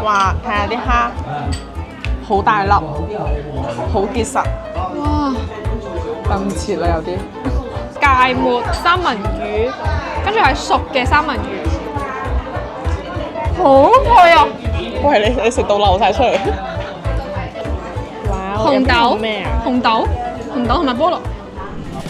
哇，睇下啲蝦，好大粒，好結實。哇！咁切啦有啲。芥末三文魚，跟住係熟嘅三文魚，好貴啊！喂，你食到流晒出嚟。哇！紅豆咩啊？紅豆同埋菠蘿。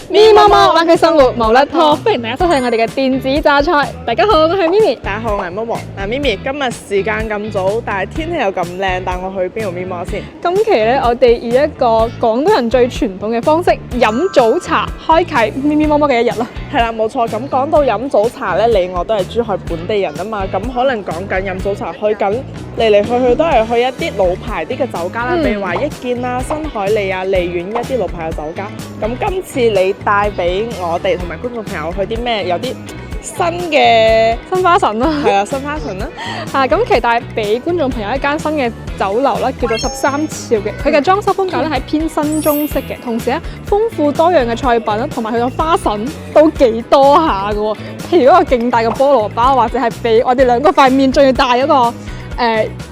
咪貓貓灣區生活無甩拖，歡迎大家收睇我哋嘅電子榨菜。大家好，我係咪咪。大家好，我係 Momo。嗱，咪咪，今日時間咁早，但係天氣又咁靚，帶我去邊度咪摸先？今期咧，我哋以一個廣東人最傳統嘅方式飲早茶，開啟咪咪貓貓嘅一日啦。係啦，冇錯。咁講到飲早茶咧，你我都係珠海本地人啊嘛，咁可能講緊飲早茶，去緊嚟去都係去一啲老牌啲嘅酒家啦，譬如話一見啦、新海利啊、利苑一啲老牌嘅酒家。咁今次你帶俾我哋同埋觀眾朋友去啲咩？有啲新嘅新花神啦，係啊，新花神啦。咁期待俾觀眾朋友一間新嘅酒樓啦，叫做13肖嘅。佢嘅裝修風格咧係偏新中式嘅，同時咧豐富多樣嘅菜品啦，同埋佢嘅花神都幾多下嘅喎。譬如嗰個勁大嘅菠蘿包，或者係比我哋兩個塊面最大嗰個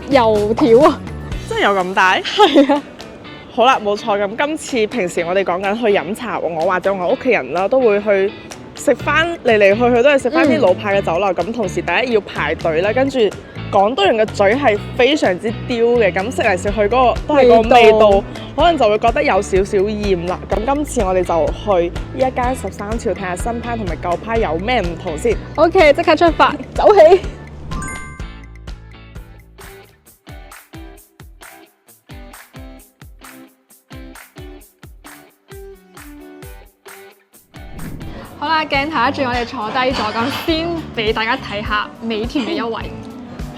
油條啊，真係有咁大？係啊。好啦，冇錯。咁今次平時我哋講緊去飲茶，我或者我屋企人啦，都會去食翻嚟去都係食翻啲老牌嘅酒樓。咁同時第一要排隊啦，跟住廣東人嘅嘴係非常之刁嘅，咁食嚟食去嗰個都係個味道，可能就會覺得有少少厭啦。咁今次我哋就去呢一間13肖睇下新派同埋舊派有咩唔同先。OK， 即刻出發，走起！好啦，鏡頭一轉，我哋坐低咗，咁先俾大家睇下美團嘅優惠。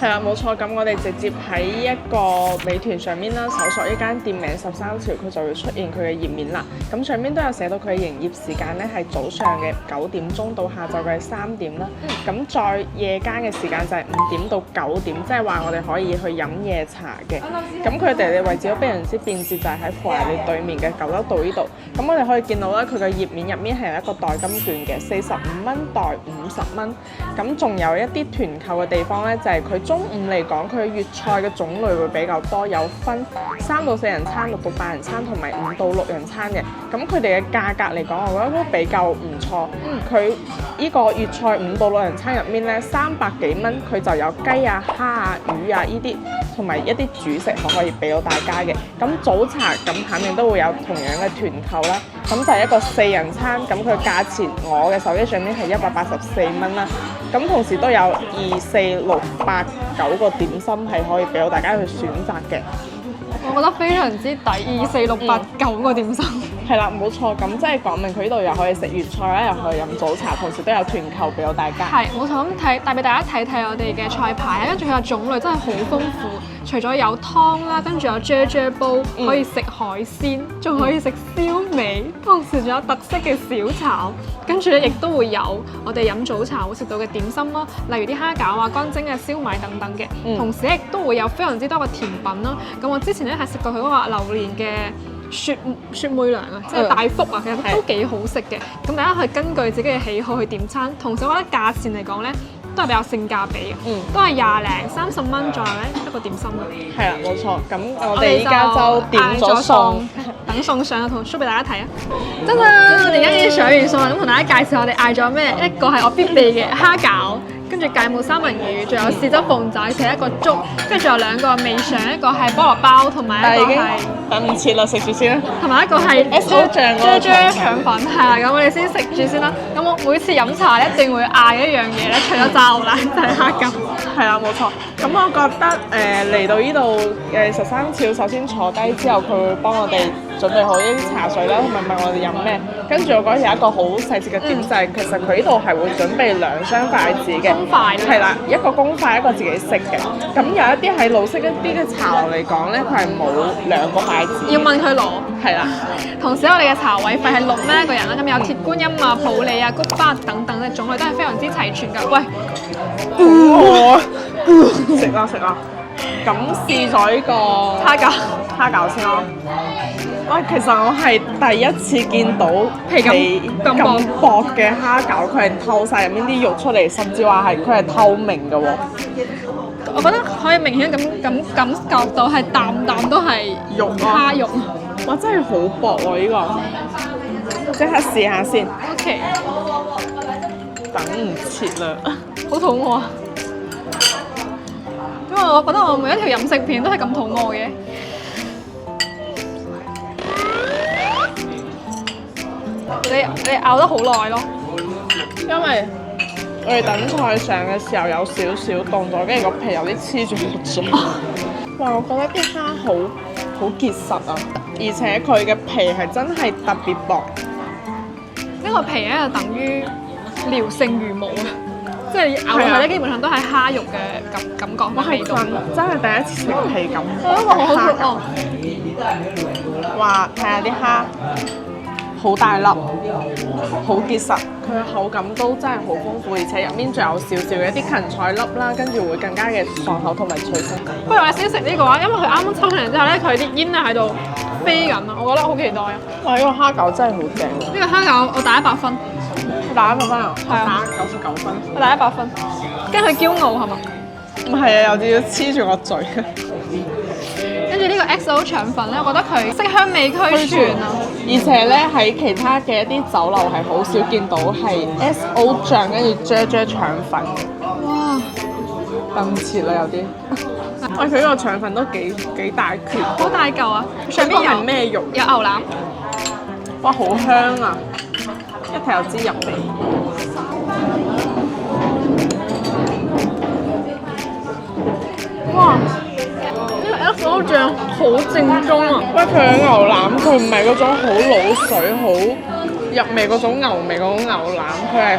係啦，冇錯。咁我哋直接喺一個美團上面啦，搜索一間店名13肖，佢就會出現佢嘅頁面啦。咁上面都有寫到佢嘅營業時間咧，係早上嘅9點鐘到下晝嘅3點啦。咁再夜間嘅時間就係5點到9點，即係話我哋可以去飲夜茶嘅。咁佢哋嘅位置都非常之便捷，就係喺富華里對面嘅9樓道呢度。咁我哋可以見到咧，佢嘅頁面入面係有一個代金券嘅，45蚊代50蚊。咁仲有一啲團購嘅地方咧，就係佢中午嚟講，佢粵菜嘅種類會比較多，有分3到4人餐、6到8人餐同埋5到6人餐嘅。咁佢哋嘅價格嚟講，我覺得都比較唔錯。佢呢個粵菜5到6人餐入面咧，300幾蚊，佢就有雞啊、蝦啊、魚啊呢啲，同埋一啲主食可以俾到大家嘅。咁早茶咁肯定都會有同樣嘅團購啦。咁就係一個4人餐，咁佢價錢我嘅手機上面係184蚊啦。咁同時都有2、4、6、8、9個點心係可以俾到大家去選擇嘅。我覺得非常之抵，2、4、6、8、9個點心。係啦，冇錯。咁即係講明佢呢度又可以食粵菜啦，又可以飲早茶，同時都有團購俾到大家。係冇錯，咁帶俾大家睇睇我哋嘅菜牌，跟住佢嘅種類真係好豐富。除咗有湯啦，跟住有啫啫煲，可以食海鮮，仲可以食燒味，同時仲有特色嘅小炒。跟住咧，亦都會有我哋飲早茶會食到嘅點心咯，例如啲蝦餃啊、乾蒸嘅燒賣等等嘅。同時亦都會有非常之多嘅甜品啦。咁我之前咧係食過佢嗰個榴蓮嘅雪妹娘啊，即係大福啊，其實都幾好食嘅。咁大家可以根據自己嘅喜好去點餐，同時我覺得價錢嚟講咧，都係比較性價比嘅，都係20零30蚊左右咧一個點心嘅。係啦，冇錯。咁我哋依家就點咗餸，等餸上同 show 俾大家睇啊！真啊！我哋而家已經上完餸啦，咁同大家介紹我哋嗌咗咩？一個係我必備嘅蝦餃，跟住芥末三文魚，仲有豉汁鳳仔，其實一個粥，跟住仲有2個味上，一個係菠蘿包，同埋一個係等唔切啦，食住先啦。同埋一個係啫啫腸粉，係啦。咁我哋先食住先啦。咁我每次飲茶一定會嗌一樣嘢咧，除咗炸牛奶就係蝦餃。係啦，冇錯。咁我覺得嚟到呢度13肖，首先坐低之後，佢會幫我哋準備好一啲茶水啦，同埋問我哋飲咩。跟住我覺得有一個好細節嘅點就係，其實佢呢度係會準備2雙筷子嘅。公筷係啦，一個公筷，一個自己食嘅。咁有一啲喺老式一啲嘅茶樓嚟講咧，佢係冇2個筷子。要問佢攞。係啦。同時我哋嘅茶位費係6蚊一個人啦，咁有鐵觀音啊、普洱啊、菊花等等嘅種類都係非常之齊全㗎。喂，食啦食啦。咁試咗呢個蝦餃先咯。喂，其實我係第一次見到皮咁薄嘅蝦餃，佢係透晒入面啲肉出嚟，甚至話係佢係透明嘅喎。我覺得可以明顯感覺到係啖啖都係肉啊！蝦肉。哇，真係好薄喎呢個，即刻試下先， OK，等唔切啦。好肚餓啊！因為我覺得我每一條飲食片都係咁肚餓嘅。你咬得好耐咯，因為我哋等菜上嘅時候有少少凍咗，跟住個皮有啲黐住個嘴。哇！我覺得啲蝦好結實啊，而且佢嘅皮係真係特別薄。呢個皮咧就等於聊勝於無啊！即係咬落去咧，基本上都係蝦肉嘅感覺我係味道。真係第一次食皮咁我覺得好好食哦！哇！睇下啲蝦好大粒，好結實，佢嘅口感都真係好豐富，而且入面仲有少少嘅一啲芹菜粒啦，跟住會更加嘅爽口同埋脆身。不如我哋先食呢個啊，因為佢啱啱抽上嚟之後咧，佢啲煙啊喺度飛緊啊，我覺得好期待啊！哇！呢個蝦餃真係好正，呢個蝦餃我打100分，打100分啊！我係啊打99分。我打100分，跟住佢驕傲係嘛？唔係啊，有啲要黐住個嘴。跟住呢個 XO 腸粉咧，我覺得佢色香味俱全啊！而且咧喺其他嘅一啲酒樓係好少見到係 XO 醬跟住啫腸粉嘅，哇，等唔切啦有啲。喂，佢呢個腸粉都幾大拳，好大嚿啊！上邊呢個係有咩肉？有牛腩，哇，好香啊！一睇就知入味。哇！呢個 XO 醬好正宗啊！喂，佢嘅牛腩佢唔係嗰種好滷水、好入味嗰種牛味嗰種牛腩，佢係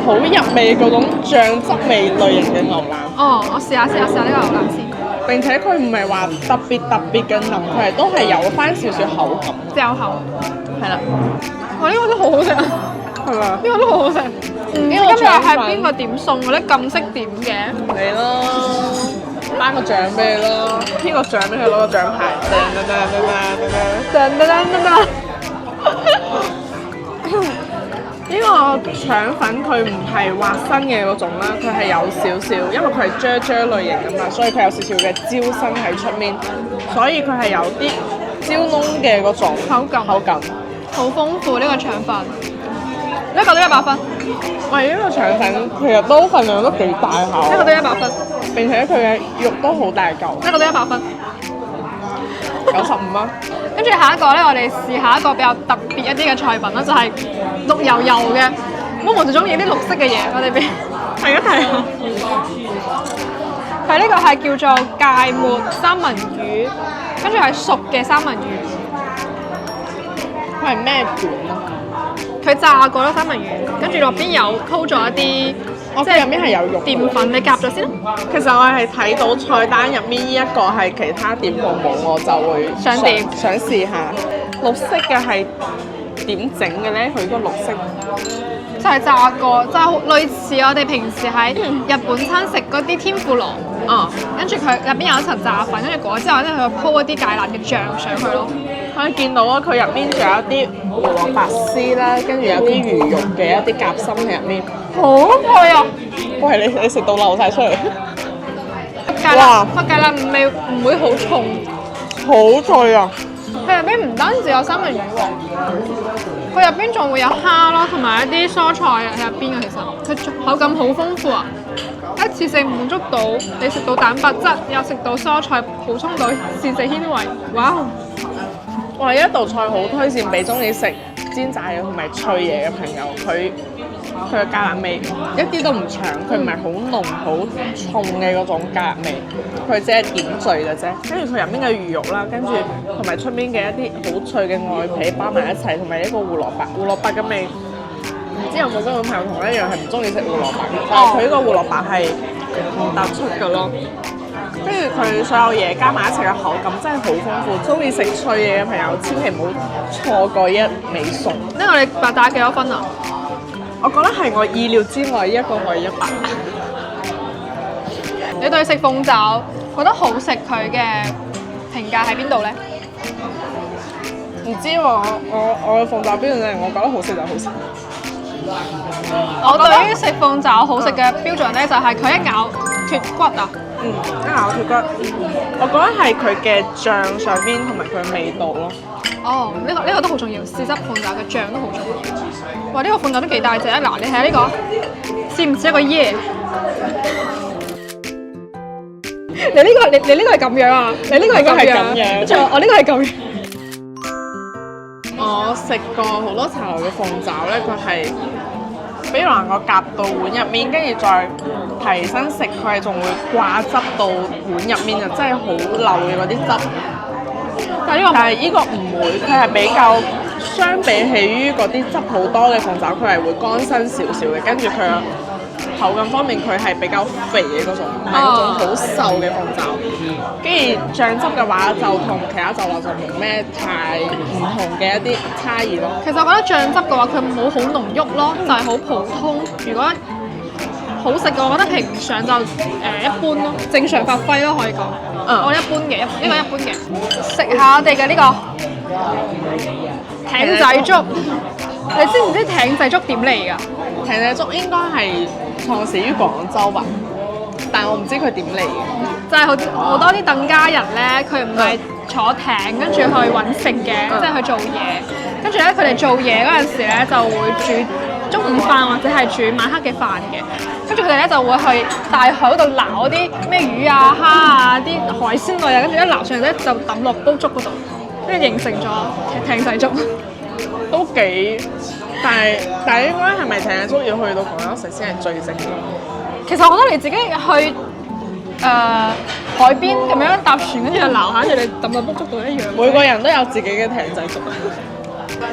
好入味嗰種醬汁味類型嘅牛腩。哦，我試下呢個牛腩先，並且佢唔係話特別嘅腍，佢係都係有翻少少口感。嚼口，係啦，哇！呢個都好好食啊！係嘛？呢個都好好食。今日係邊個點餸嘅咧？咁識點嘅？你咯，頒個獎俾你咯，編個獎俾佢攞個獎牌。呢個腸粉佢唔係滑身嘅嗰種啦，佢係有少少，因為佢係啫類型㗎嘛，所以佢有少少嘅焦身喺出面，所以佢係有啲焦燶嘅嗰種口感。好豐富呢個腸粉，呢個都100分，喂，呢個腸粉其實都份量都幾大下，呢個都100分，並且佢嘅肉都好大嚿，呢個都100分。 95蚊。跟住下一個咧，我哋試下一個比較特別一啲嘅菜品啦，就係綠油油嘅。我最中意啲綠色嘅嘢，我哋俾睇一睇。佢呢個係叫做芥末三文魚，跟住係熟嘅三文魚。佢係咩卷啊？佢炸過啦三文魚，跟住落邊有溝咗一啲，即係入面係有肉澱粉，你夾咗先。其實我係睇到菜單入面呢一個係其他店鋪冇，我就會想點想試下。綠色嘅係點整嘅咧？佢個綠色就係炸過，就係類似我哋平時喺日本餐食嗰啲天婦羅。啊，跟住佢入邊有一層炸粉，跟住裹之後咧，佢就鋪一啲芥辣嘅醬上去咯。可以見到啊，佢入面仲有一啲胡蘿蔔絲啦，跟住有啲魚肉嘅一啲夾心喺入面。好脆啊！喂，你食到流晒出嚟，芥辣個芥辣味唔會好重，好脆啊！佢入邊唔單止有三文魚喎，佢入邊仲會有蝦咯，同埋一啲蔬菜喺入邊嘅。其實佢口感好豐富啊！一次性滿足到你食到蛋白質，又食到蔬菜，補充到膳食纖維。哇！哇！呢一道菜好推薦俾中意食煎炸嘢同埋脆嘢嘅朋友，佢嘅芥辣味一啲都唔搶，佢唔係好濃好重嘅嗰種芥辣味，佢只係點綴嘅啫。跟住佢入面嘅魚肉啦，跟住同埋出面嘅一啲好脆嘅外皮包埋一齊，同埋一個胡蘿蔔嘅味。唔知有冇嗰種朋友同我一樣係唔中意食胡蘿蔔，但係佢呢個胡蘿蔔係唔突出嘅咯。跟住佢所有嘢加埋一齊嘅口感真係好豐富，中意食脆嘢嘅朋友千祈唔好錯過一味餸。呢個你白打幾多分啊？我覺得係我意料之外，一個可以100。你對食鳳爪覺得好食佢嘅評價喺邊度咧？唔知喎，我嘅鳳爪標準係我覺得好食就好食。我對於食鳳爪好食嘅標準咧，就係佢一咬脱骨啊！咬脱骨，我覺得係佢嘅醬上邊同埋佢嘅味道咯。哦，呢個都好重要，豉汁鳳爪嘅醬都好重要。哇！呢個鳳爪都幾大隻啊！嗱，你睇下呢個，似唔似一個椰？你呢個係咁樣啊？你呢個係咁樣，跟住我呢個係咁樣。我食過好多茶樓嘅鳳爪咧，佢係比如能夠夾到碗入面，跟住再提身食，佢係仲會掛汁到碗入面，就真係好流嘅嗰啲汁。但係呢個唔會，佢係比較相比起於嗰啲汁好多嘅鳳爪，佢係會乾身少少嘅，跟住佢口感方面佢係比較肥嘅嗰種，唔係嗰種好瘦嘅鳳爪。跟住醬汁嘅話，就同其他酒樓就冇咩太唔同嘅一啲差異咯。其實我覺得醬汁嘅話，佢冇好濃郁咯，就係好普通。如果好食嘅，我覺得評上就一般咯，正常發揮咯，可以講。我一般嘅，呢個一般嘅。食下我哋嘅呢個艇仔粥，你知唔知艇仔粥點嚟㗎？艇仔粥應該係創始於廣州吧，但係我唔知佢點嚟嘅。就係好多啲疍家人咧，佢唔係坐艇跟住去揾食嘅，即係去做嘢。跟住咧，佢哋做嘢嗰陣時咧，就會煮中午飯或者係煮晚黑嘅飯嘅。跟住佢哋咧就會去大海嗰度撈啲咩魚啊、蝦啊、啲海鮮類啊，跟住一撈上嚟咧就抌落煲粥嗰度，跟住形成咗艇仔粥。都幾，但係應該係咪艇仔粥要去到廣州食先係最正嘅？其實我覺得你自己去海邊咁樣搭船，跟住就撈下，跟住你抌落煲粥度一樣。每個人都有自己嘅艇仔粥。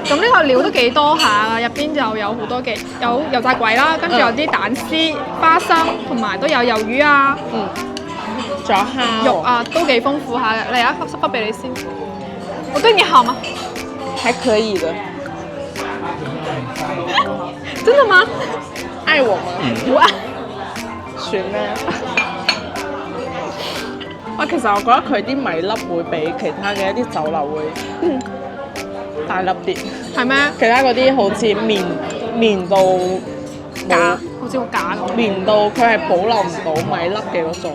咁呢個料都幾多下，入邊就有好多嘅，有油炸鬼啦，跟住有啲蛋絲、花生，同埋都有魷魚啊，仲有蝦肉啊，都幾豐富下嘅。嚟啊，濕俾你先。我對你好嗎？還可以的。真的嗎？愛我嗎？不愛。算咩？其實我覺得佢啲米粒會比其他嘅一啲酒樓會大粒啲。係咩？其他嗰啲好似綿到假，好似好假咁。綿到佢係保留唔到米粒嘅嗰種。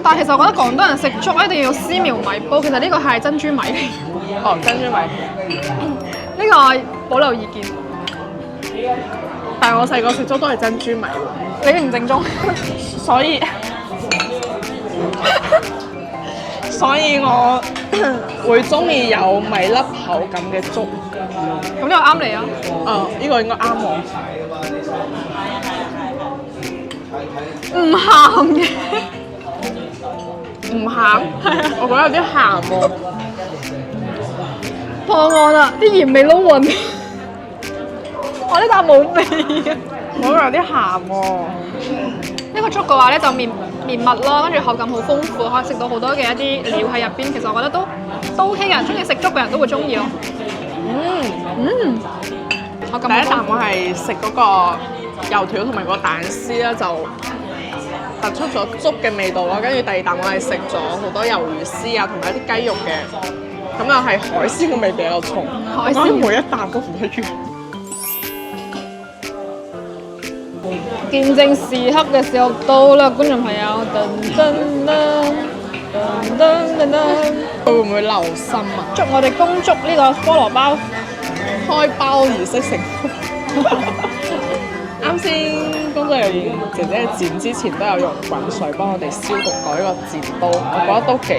但係其實我覺得廣東人食粥一定要絲苗米煲，其實呢個係珍珠米嚟。哦，珍珠米。呢個保留意見。但係我細個食粥都係珍珠米喎。你唔正宗，所以我會中意有米粒口感嘅粥。咁呢個啱你啊！呢個應該啱我。唔鹹嘅，唔鹹，我覺得有啲鹹喎。破案啦！啲鹽味撈勻，我呢啖冇味嘅。我覺得有啲鹹喎。呢個粥嘅話咧就綿密咯，跟住口感好豐富，可以食到好多嘅一啲料喺入邊。其實我覺得都 OK 嘅，中意食粥嘅人都會中意咯。口感第一啖我係食嗰個油條同埋個蛋絲啦，就突出咗粥嘅味道咯。跟住第二啖我係食咗好多魷魚絲啊，同埋一啲雞肉嘅，咁又係海鮮嘅味比較重。海鮮每一啖都唔一樣。見證時刻嘅時候到啦，觀眾朋友，噔噔噔噔噔噔噔，佢會唔會留心啊？祝我哋恭祝呢個菠蘿包開包儀式成功。啱先工作人員姐姐剪之前都有用滾水幫我哋消毒過呢個剪刀，我覺得都幾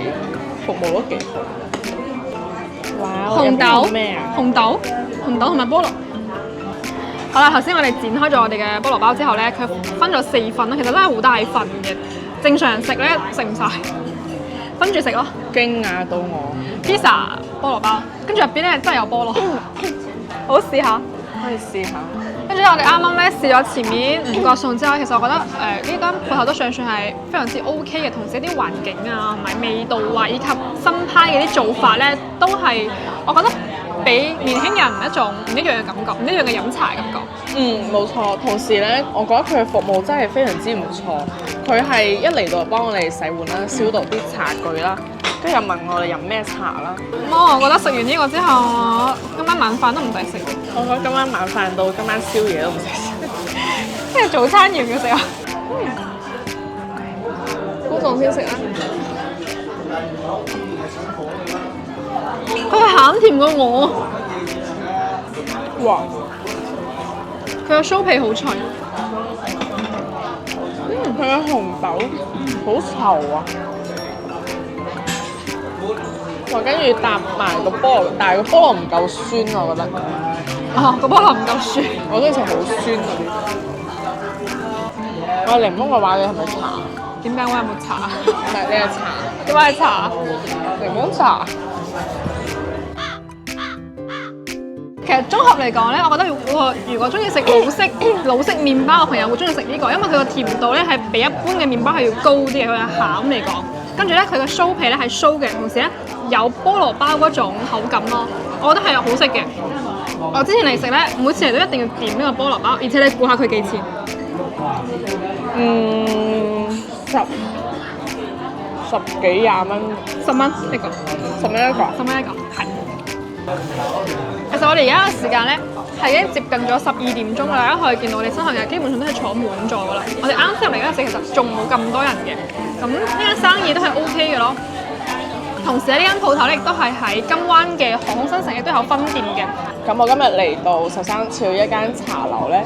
服務都幾好。哇！紅豆咩啊？紅豆同埋菠蘿。好啦，頭先我哋剪開咗我哋嘅菠蘿包之後咧，佢分咗4份啦，其實真係好大份嘅。正常人食咧食唔晒，分住食咯。驚訝到我。pizza 菠蘿包，跟住入邊咧真係有菠蘿。好試下，可以試下。跟住我哋啱啱咧試咗前面5個餸之後，其實我覺得呢間鋪頭都尚算係非常之 OK 嘅，同時啲環境啊、同埋味道啊，以及新派嘅啲做法咧，都係我覺得俾年輕人一種唔一樣嘅感覺，唔一樣嘅飲茶感覺。冇錯。同時咧，我覺得佢嘅服務真係非常之唔錯。佢係一嚟到就幫我哋洗碗啦、消毒啲茶具啦，跟住又問我哋飲咩茶啦。我覺得食完呢個之後，我今晚晚飯都唔使食。我覺得今晚晚飯到今晚宵夜都唔使食。即係早餐要唔要食啊？餸先食啊！佢係鹹甜過我，哇！佢個酥皮好脆。佢嘅紅豆好稠啊！哇，跟住搭埋個菠蘿，但係個菠蘿唔夠酸啊，我覺得。哦，個菠蘿唔夠酸。我中意食好酸嗰啲。我檸檬嘅話，你係咪茶？點解我有冇茶？唔係，你係茶。點解係茶？檸檬茶。其實綜合嚟講咧，我覺得如果中意食老式麵包嘅朋友會中意食呢個，因為佢個甜度咧係比一般嘅麵包係要高啲嘅，佢係餡嚟講。跟住咧，佢個酥皮咧係酥嘅，同時咧有菠蘿包嗰種口感咯，我覺得係好食嘅。我之前嚟食咧，每次嚟都一定要點呢個菠蘿包，而且你估下佢幾錢？十幾廿蚊，10蚊一個，10蚊一個。 10蚊一個，係。其實我哋而家嘅時間咧係已經接近咗12點鐘啦，大家可以見到我哋身後嘅基本上都係坐滿座噶啦。我哋啱先入嚟嗰陣時其實仲冇咁多人嘅，咁呢間生意都係 OK 嘅咯。同時咧，呢間鋪頭咧亦都係喺金灣嘅航空新城亦都有分店嘅。咁我今日嚟到13肖一間茶樓咧，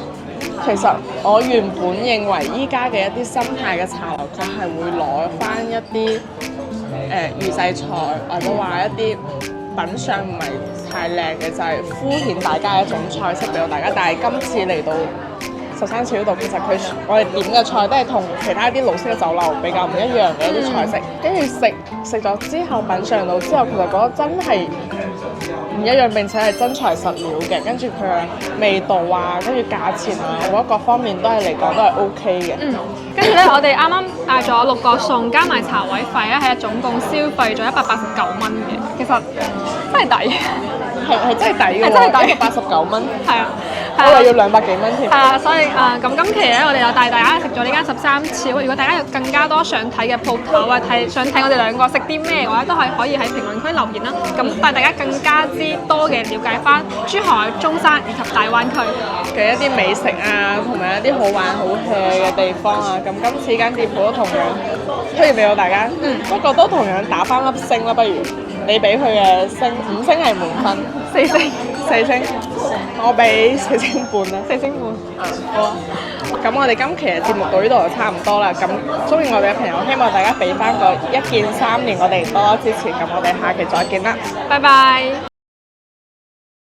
其實我原本認為依家嘅一啲新派嘅茶樓，佢係會攞翻一啲預製菜，或者話一啲品相唔係太靚嘅，就係敷衍大家一種菜式俾到大家。但係今次嚟到13肖呢度，其實我哋點嘅菜都係同其他啲老式嘅酒樓比較唔一樣嘅一啲菜式。跟住食咗之後，品嚐到之後，其實覺得真係唔一樣，並且係真材實料嘅。跟住佢嘅味道啊，跟住價錢啊，我覺得各方面都係嚟講都係 OK 嘅。跟住咧，我哋啱啱嗌咗6個餸，加埋茶位費咧，係總共消費咗189蚊嘅。其實真係抵，係真係抵嘅喎，係真係抵189蚊。係啊，我以為要200幾蚊添。係啊，所以咁今期咧，我哋就帶大家食咗呢間13肖。如果大家有更加多想睇嘅鋪頭啊，想睇我哋兩個食啲咩嘅話，都係可以喺評論區留言啦。咁帶大家更加之多嘅了解翻珠海、中山以及大灣區嘅一啲美食啊，同埋一啲好玩好 hea 嘅地方啊。咁今次間店鋪都同樣推薦俾到大家。不過都同樣打翻粒星啦，不如你俾佢嘅星5星係滿分，4星，4星，我俾4星半啦，4星半。好啊。咁我哋今期嘅節目到呢度就差唔多啦。咁中意我哋嘅朋友，希望大家俾翻個1鍵3連我哋多多支持。咁我哋下期再見啦，拜拜。